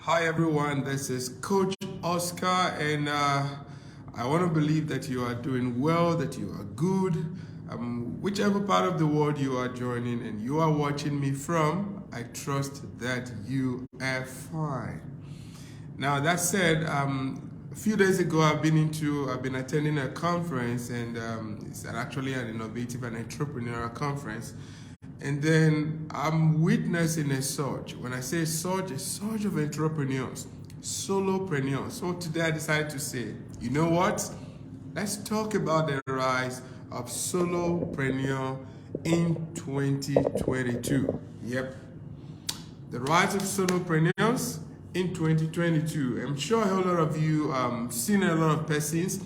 Hi everyone, this is Coach Oscar, and I want to believe that you are doing well, that you are good. Whichever part of the world you are joining and you are watching me from, I trust that you are fine. Now that said, a few days ago I've been attending a conference, and it's actually an innovative and entrepreneurial conference. And then I'm witnessing a surge. When I say surge, a surge of entrepreneurs, solopreneurs. So today I decided to say, you know what? Let's talk about the rise of solopreneur in 2022. Yep, the rise of solopreneurs in 2022. I'm sure a whole lot of you seen a lot of persons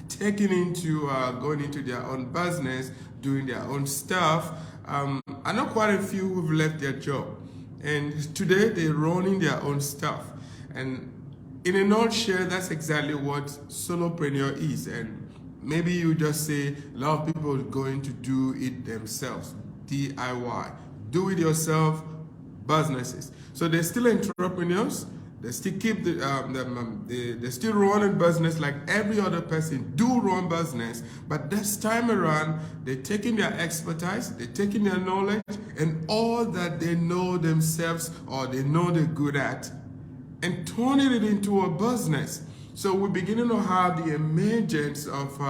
taking into going into their own business, doing their own stuff. I know quite a few who've left their job, and today they're running their own stuff. And in a nutshell, that's exactly what solopreneur is. And maybe you just say a lot of people are going to do it themselves, DIY, do it yourself businesses. So they're still entrepreneurs. They still keep they still run a business like every other person do run business, but this time around they're taking their expertise, they're taking their knowledge and all that they know themselves or they know they're good at, and turning it into a business. So we're beginning to have the emergence of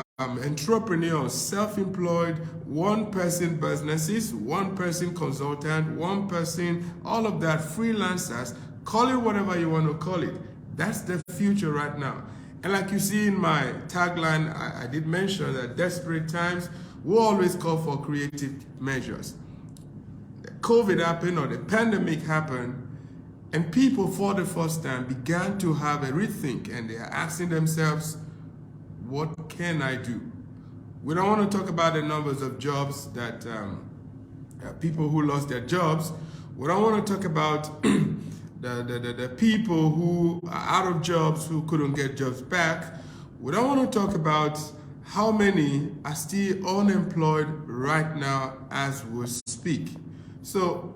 entrepreneurs, self-employed, one-person businesses, one-person consultant, one-person, all of that, freelancers. Call it whatever you want to call it. That's the future right now. And like you see in my tagline, I did mention that desperate times will always call for creative measures. COVID happened, or the pandemic happened, and people for the first time began to have a rethink, and they are asking themselves, what can I do? We don't want to talk about the numbers of jobs that people who lost their jobs. We don't want to talk about the people who are out of jobs who couldn't get jobs back. We don't want to talk about how many are still unemployed right now as we speak. So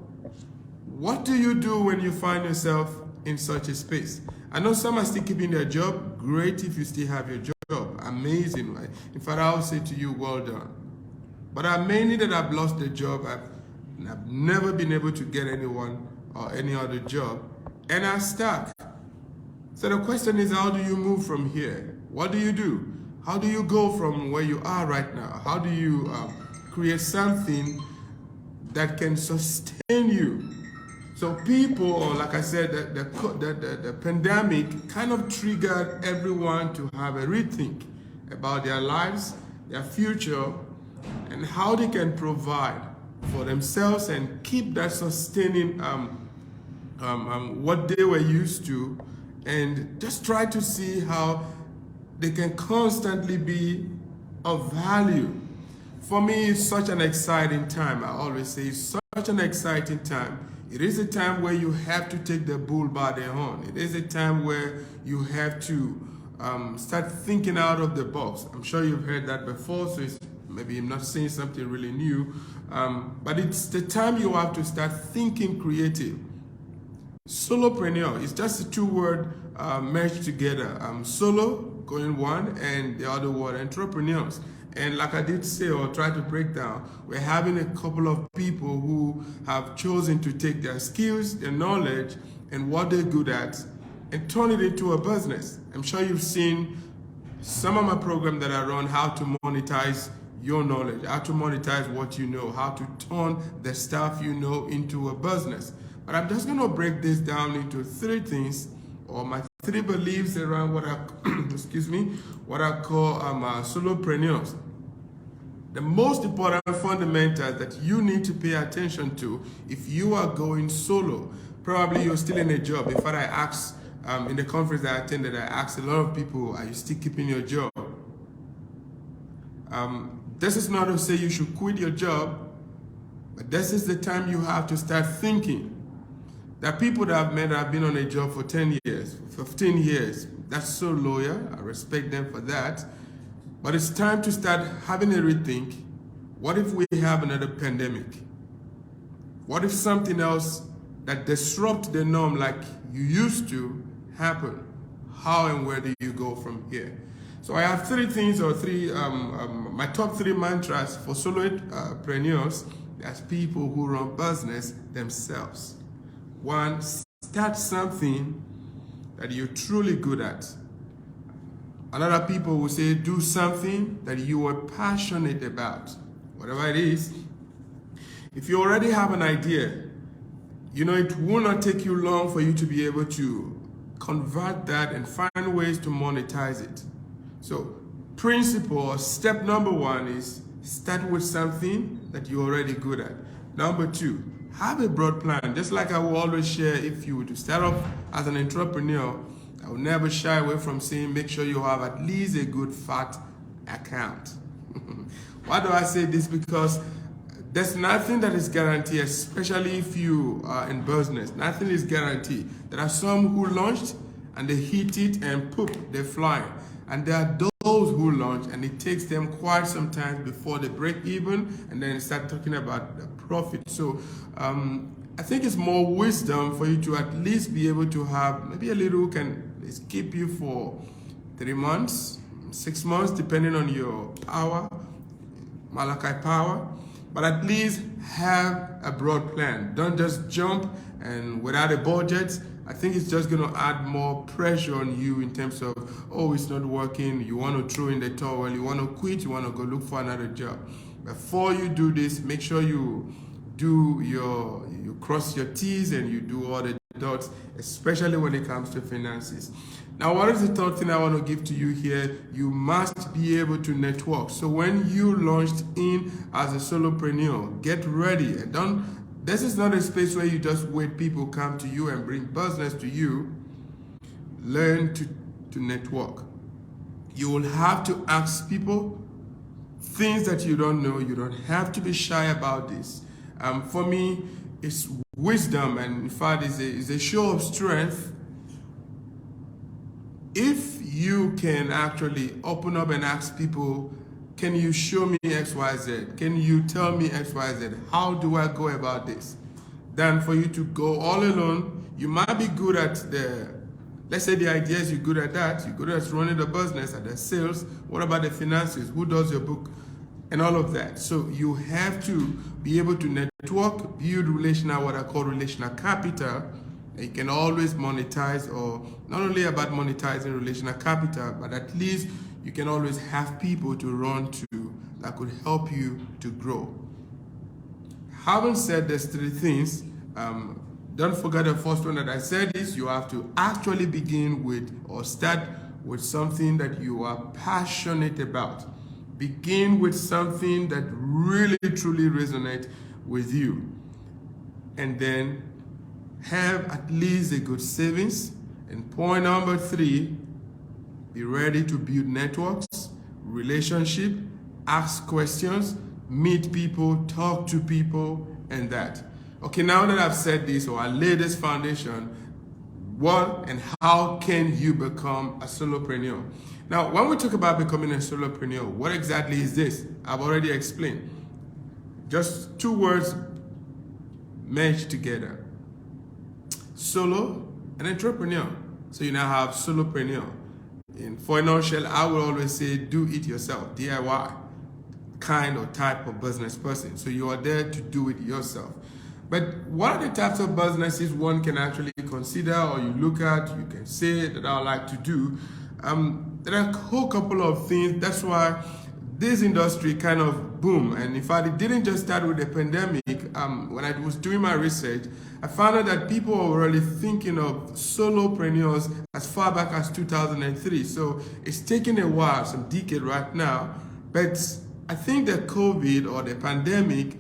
what do you do when you find yourself in such a space? I know some are still keeping their job. Great if you still have your job. Amazing, right? In fact, I will say to you, well done. But there are many that have lost their job. I've never been able to get anyone or any other job, and are stuck. So the question is, how do you move from here? What do you do? How do you go from where you are right now? How do you create something that can sustain you? So people, or like I said, the pandemic kind of triggered everyone to have a rethink about their lives, their future, and how they can provide for themselves and keep that sustaining what they were used to, and just try to see how they can constantly be of value. For me, it's such an exciting time. I always say it's such an exciting time. It is a time where you have to take the bull by the horn. It is a time where you have to start thinking out of the box. I'm sure you've heard that before, so maybe I'm not saying something really new, but it's the time you have to start thinking creative. Solopreneur is just a two-word merged together. Solo, going one, and the other word, entrepreneurs. And like I did say or try to break down, we're having a couple of people who have chosen to take their skills, their knowledge, and what they're good at, and turn it into a business. I'm sure you've seen some of my programs that I run, how to monetize your knowledge, how to monetize what you know, how to turn the stuff you know into a business. But I'm just going to break this down into three things, or my three beliefs around what I, excuse me, what I call solopreneurs. The most important fundamentals that you need to pay attention to if you are going solo. Probably you're still in a job. In fact, I asked in the conference that I attended, I asked a lot of people, are you still keeping your job? This is not to say you should quit your job, but this is the time you have to start thinking. There are people that I've met that have been on a job for 10 years, 15 years. That's so loyal. I respect them for that. But it's time to start having a rethink. What if we have another pandemic? What if something else that disrupt the norm like you used to happen, how and where do you go from here? So I have three things, or my top three mantras for solopreneurs as people who run business themselves. One, start something that you're truly good at. A lot of people will say, do something that you are passionate about. Whatever it is, if you already have an idea, it will not take you long for you to be able to convert that and find ways to monetize it. So principle or step number one is start with something that you're already good at. Number two, have a broad plan. Just like I will always share, if you were to start off as an entrepreneur, I will never shy away from saying make sure you have at least a good fat account. Why do I say this? Because there's nothing that is guaranteed, especially if you are in business. Nothing is guaranteed. There are some who launched and they hit it and poof, they're flying. And there are those who launch and it takes them quite some time before they break even and then start talking about the profit. So I think it's more wisdom for you to at least be able to have maybe a little can keep you for 3 months, 6 months, depending on your power, Malachi power. But at least have a broad plan. Don't just jump and without a budget. I think it's just going to add more pressure on you in terms of, oh, it's not working. You want to throw in the towel. You want to quit. You want to go look for another job. Before you do this, make sure you cross your T's and you do all the dots, especially when it comes to finances. Now, what is the third thing I want to give to you here? You must be able to network. So when you launched in as a solopreneur, get ready and this is not a space where you just wait people come to you and bring business to you. Learn to network. You will have to ask people things that you don't know. You don't have to be shy about this. For me, it's wisdom, and in fact, it's a show of strength. If you can actually open up and ask people, can you show me XYZ? Can you tell me XYZ? How do I go about this? Than for you to go all alone. You might be good at let's say the ideas, you're good at that. You're good at running the business, at the sales. What about the finances? Who does your book? And all of that. So you have to be able to network, build what I call relational capital. You can always monetize, or not only about monetizing relational capital, but at least you can always have people to run to that could help you to grow. Having said these three things, don't forget the first one that I said is you have to actually begin with or start with something that you are passionate about. Begin with something that really truly resonates with you. And then have at least a good savings. And point number three, be ready to build networks, relationship, ask questions, meet people, talk to people, and that. Okay, now that I've said this, or I laid this foundation, what and how can you become a solopreneur? Now, when we talk about becoming a solopreneur, what exactly is this? I've already explained. Just two words merged together. Solo and entrepreneur. So you now have solopreneur. For a nutshell, I will always say do it yourself, DIY, kind or type of business person. So you are there to do it yourself. But what are the types of businesses one can actually consider, or you look at, you can say that I would like to do? There are a whole couple of things. That's why this industry kind of boom. And in fact, it didn't just start with the pandemic. When I was doing my research, I found out that people were already thinking of solopreneurs as far back as 2003. So it's taken a while, some decade right now. But I think the COVID or the pandemic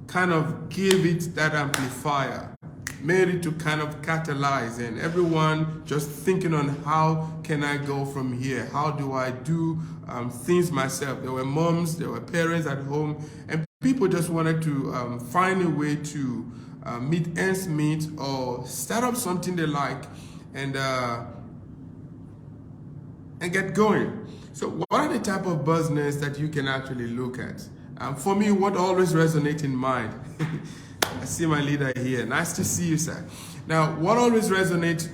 kind of gave it that amplifier, made it to kind of catalyze, and everyone just thinking on how can I go from here? How do I do things myself? There were moms, there were parents at home, and people just wanted to find a way to meet ends meet or start up something they like and get going. So what are the type of business that you can actually look at? For me, what always resonates in mind, I see my leader here. Nice to see you, sir. Now, what always resonates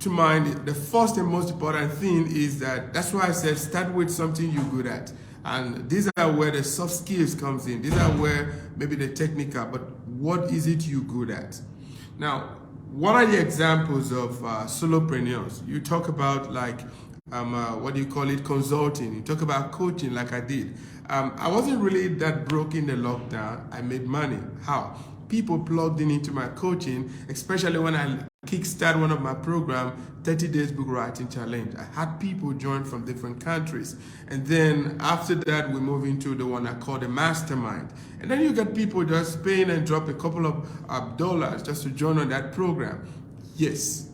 to mind, the first and most important thing is that's why I said start with something you're good at. And these are where the soft skills comes in. These are where maybe the technical, but what is it you're good at? Now, what are the examples of solopreneurs? You talk about like, what do you call it, consulting. You talk about coaching like I did. I wasn't really that broke in the lockdown. I made money. How? People plugged into my coaching, especially when I kickstart one of my program, 30 Days Book Writing Challenge. I had people join from different countries. And then after that, we move into the one I call the mastermind. And then you get people just paying and drop a couple of dollars just to join on that program. Yes.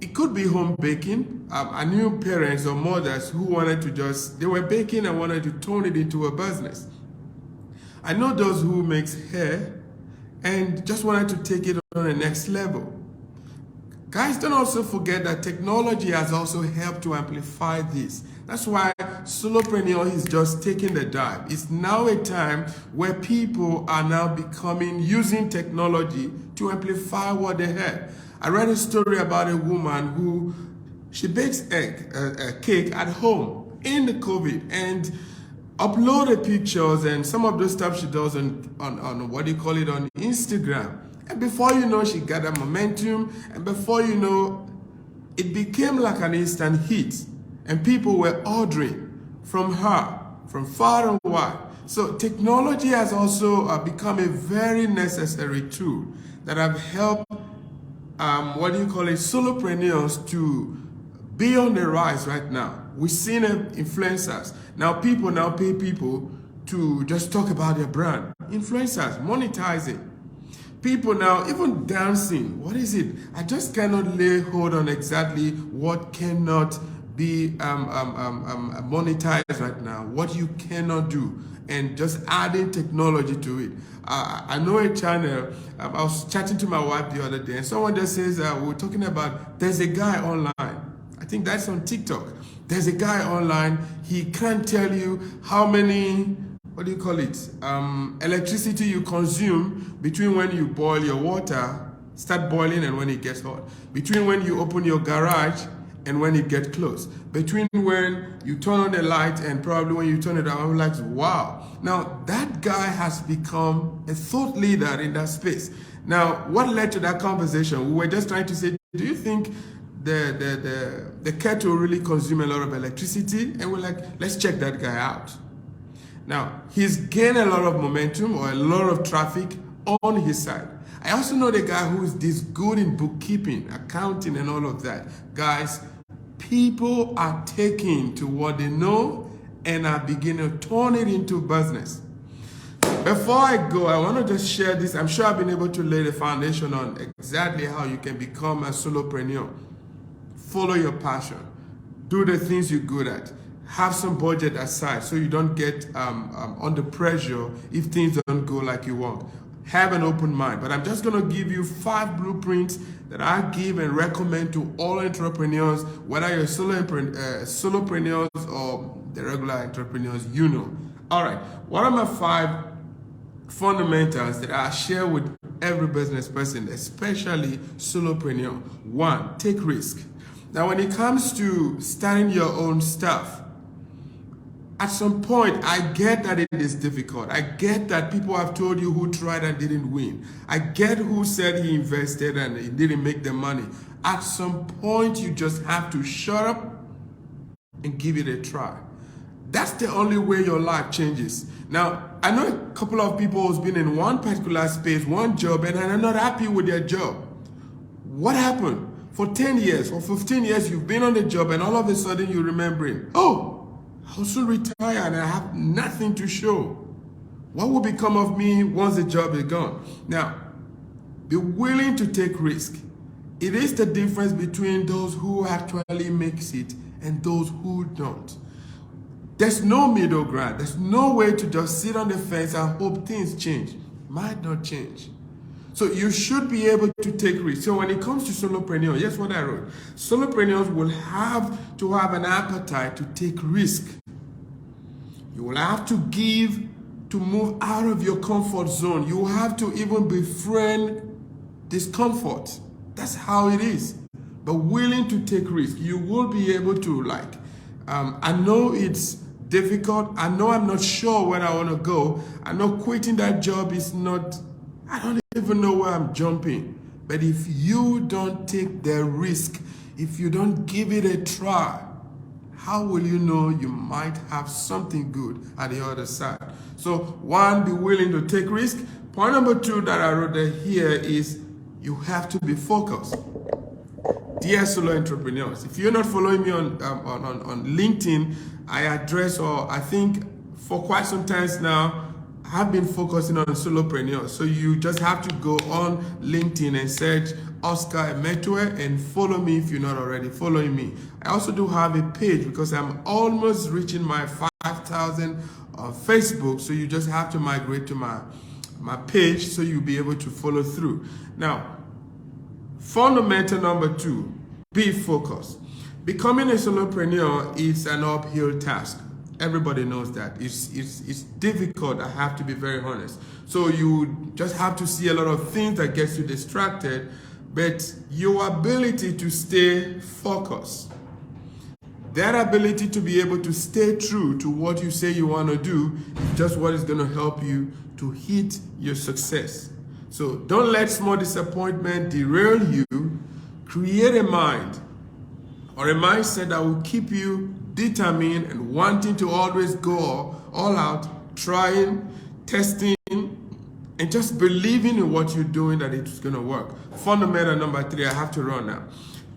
It could be home baking. I knew parents or mothers who wanted to they were baking and wanted to turn it into a business. I know those who makes hair and just wanted to take it on the next level. Guys, don't also forget that technology has also helped to amplify this. That's why Solopreneur is just taking the dive. It's now a time where people are now using technology to amplify what they have. I read a story about a woman who, she bakes a cake at home in the COVID and uploaded pictures and some of the stuff she does on what do you call it, on Instagram. And before you know, she got a momentum, and before you know, it became like an instant hit. And people were ordering from her, from far and wide. So technology has also become a very necessary tool that have helped, what do you call it, solopreneurs to be on the rise right now. We've seen influencers. Now people pay people to just talk about their brand. Influencers, monetizing. People now, even dancing. What is it? I just cannot lay hold on exactly what cannot be monetized right now, what you cannot do, and just adding technology to it. I know a channel, I was chatting to my wife the other day, and someone just says, we were talking about, there's a guy online, I think that's on TikTok. There's a guy online, he can't tell you how many, what do you call it, electricity you consume between when you boil your water, start boiling, and when it gets hot. Between when you open your garage and when it gets closed. Between when you turn on the light and probably when you turn it on, I'm like, wow. Now, that guy has become a thought leader in that space. Now, what led to that conversation? We were just trying to say, do you think the kettle really consume a lot of electricity? And we're like, let's check that guy out. Now, he's gained a lot of momentum or a lot of traffic on his side. I also know the guy who is this good in bookkeeping, accounting, and all of that. Guys, people are taking to what they know and are beginning to turn it into business. Before I go, I want to just share this. I'm sure I've been able to lay the foundation on exactly how you can become a solopreneur. Follow your passion. Do the things you're good at. Have some budget aside so you don't get under pressure if things don't go like you want. Have an open mind. But I'm just going to give you 5 blueprints that I give and recommend to all entrepreneurs, whether you're solopreneurs or the regular entrepreneurs, you know. All right, what are my 5 fundamentals that I share with every business person, especially solopreneur? 1, take risk. Now, when it comes to starting your own stuff, at some point, I get that it is difficult. I get that people have told you who tried and didn't win. I get who said he invested and he didn't make the money. At some point, you just have to shut up and give it a try. That's the only way your life changes. Now, I know a couple of people who's been in one particular space, one job, and are not happy with their job. What happened? For 10 years, for 15 years, you've been on the job, and all of a sudden you're remembering, oh, I'll soon retire and I have nothing to show. What will become of me once the job is gone? Now, be willing to take risk. It is the difference between those who actually makes it and those who don't. There's no middle ground. There's no way to just sit on the fence and hope things change. Might not change. So you should be able to take risks. So when it comes to solopreneurs, here's what I wrote. Solopreneurs will have to have an appetite to take risk. You will have to give to move out of your comfort zone. You have to even befriend discomfort. That's how it is. But willing to take risk. You will be able to, I know it's difficult. I know I'm not sure where I want to go. I know quitting that job is not, I don't even know where I'm jumping. But if you don't take the risk, if you don't give it a try, how will you know you might have something good at the other side? So one, be willing to take risk. Point number 2 that I wrote here is you have to be focused. Dear solo entrepreneurs, if you're not following me on LinkedIn, I address, or I think for quite some time now, I've been focusing on solopreneurs. So you just have to go on LinkedIn and search Oscar Emetue and follow me if you're not already following me. I also do have a page because I'm almost reaching my 5,000 on Facebook. So you just have to migrate to my page so you'll be able to follow through. Now, fundamental number 2, be focused. Becoming a solopreneur is an uphill task. Everybody knows that. It's difficult, I have to be very honest. So you just have to see a lot of things that gets you distracted, but your ability to stay focused, that ability to be able to stay true to what you say you want to do is just what is going to help you to hit your success. So don't let small disappointment derail you. Create a mind or a mindset that will keep you determined and wanting to always go all out, trying, testing, and just believing in what you're doing that it's going to work. Fundamental number 3, I have to run now.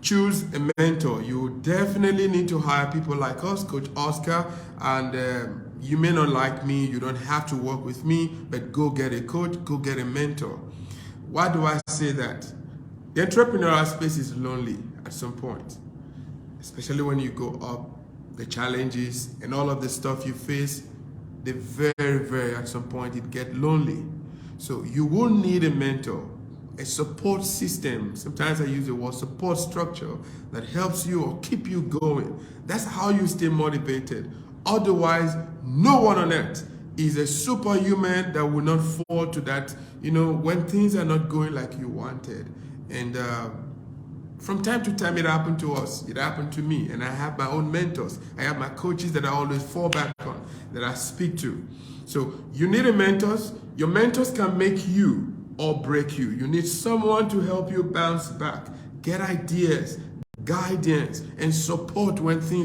Choose a mentor. You definitely need to hire people like us, Coach Oscar, and you may not like me, you don't have to work with me, but go get a coach, go get a mentor. Why do I say that? The entrepreneurial space is lonely at some point, especially when you go up, the challenges and all of the stuff you face, they very, at some point, it gets lonely. So you will need a mentor, a support system. Sometimes I use the word support structure that helps you or keep you going. That's how you stay motivated. Otherwise, no one on earth is a superhuman that will not fall to that, when things are not going like you wanted. And from time to time, it happened to us. It happened to me. And I have my own mentors. I have my coaches that I always fall back on, that I speak to. So you need a mentor. Your mentors can make you or break you. You need someone to help you bounce back, get ideas, guidance, and support when things